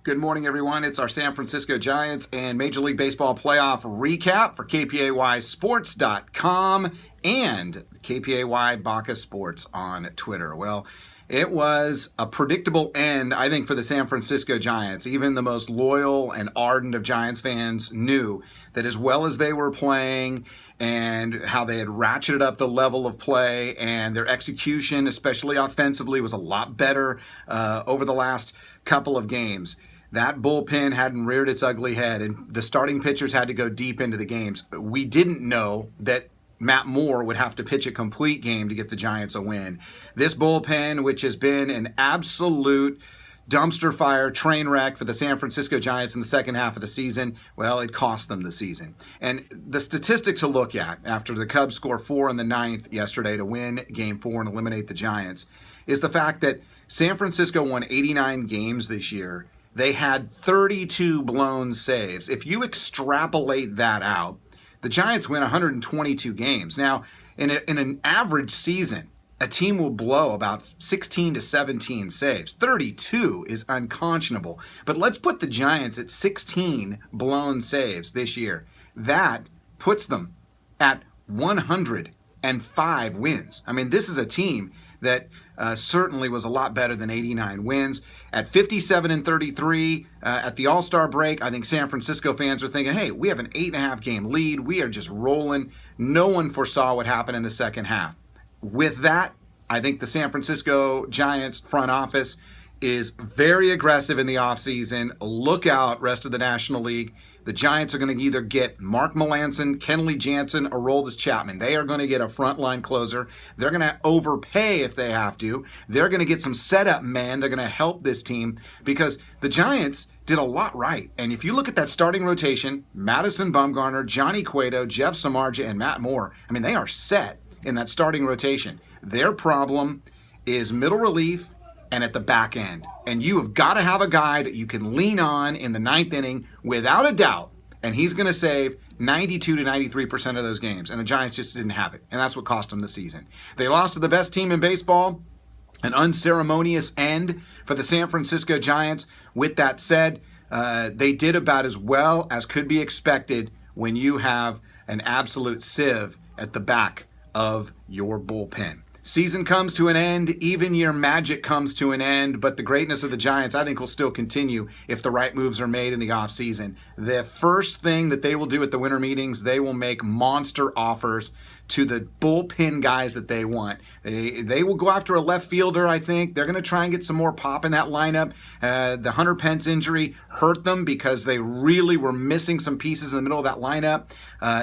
Good morning, everyone. It's our San Francisco Giants and Major League Baseball playoff recap for KPAYsports.com and KPAY Baca Sports on Twitter. Well, it was a predictable end, I think, for the San Francisco Giants. Even the most loyal and ardent of Giants fans knew that as well as they were playing and how they had ratcheted up the level of play and their execution, especially offensively, was a lot better over the last couple of games. That bullpen hadn't reared its ugly head, and the starting pitchers had to go deep into the games. We didn't know that Matt Moore would have to pitch a complete game to get the Giants a win. This bullpen, which has been an absolute dumpster fire train wreck for the San Francisco Giants in the second half of the season, well, it cost them the season. And the statistics to look at after the Cubs score 4 in the ninth yesterday to win Game 4 and eliminate the Giants is the fact that San Francisco won 89 games this year. They had 32 blown saves. If you extrapolate that out, the Giants win 122 games. Now, in an average season, a team will blow about 16 to 17 saves. 32 is unconscionable. But let's put the Giants at 16 blown saves this year. That puts them at 105 wins. I mean, this is a team that certainly was a lot better than 89 wins. At 57 and 33 at the All-Star break, I think San Francisco fans are thinking, hey, we have an 8.5 game lead. We are just rolling. No one foresaw what happened in the second half. With that, I think the San Francisco Giants front office is very aggressive in the offseason. Look out, rest of the National League. The Giants are going to either get Mark Melancon, Kenley Jansen, or Aroldis Chapman. They are going to get a frontline closer. They're going to overpay if they have to. They're going to get some setup men. They're going to help this team because the Giants did a lot right. And if you look at that starting rotation, Madison Bumgarner, Johnny Cueto, Jeff Samardzija, and Matt Moore, I mean, they are set in that starting rotation. Their problem is middle relief and at the back end. And you have got to have a guy that you can lean on in the ninth inning without a doubt, and he's going to save 92 to 93% of those games. And the Giants just didn't have it, and that's what cost them the season. They lost to the best team in baseball, an unceremonious end for the San Francisco Giants. With that said, they did about as well as could be expected when you have an absolute sieve at the back of your bullpen. Season comes to an end, even year magic comes to an end, but the greatness of the Giants, I think, will still continue if the right moves are made in the offseason. The first thing that they will do at the winter meetings, they will make monster offers to the bullpen guys that they want. They will go after a left fielder, I think. They're going to try and get some more pop in that lineup. The Hunter Pence injury hurt them because they really were missing some pieces in the middle of that lineup.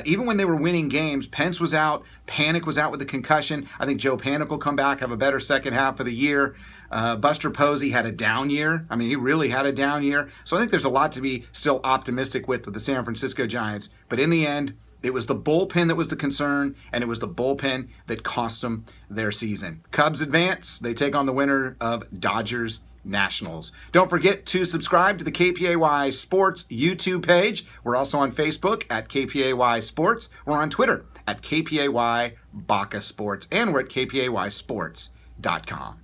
Even when they were winning games, Pence was out, Panic was out with a concussion. I think Joe Panic will come back, have a better second half of the year. Buster Posey had a down year. I mean, he really had a down year. So I think there's a lot to be still optimistic with the San Francisco Giants. But in the end, it was the bullpen that was the concern, and it was the bullpen that cost them their season. Cubs advance. They take on the winner of Dodgers Nationals. Don't forget to subscribe to the KPAY Sports YouTube page. We're also on Facebook at KPAY Sports. We're on Twitter at KPAY Baca Sports, and we're at KPAYsports.com.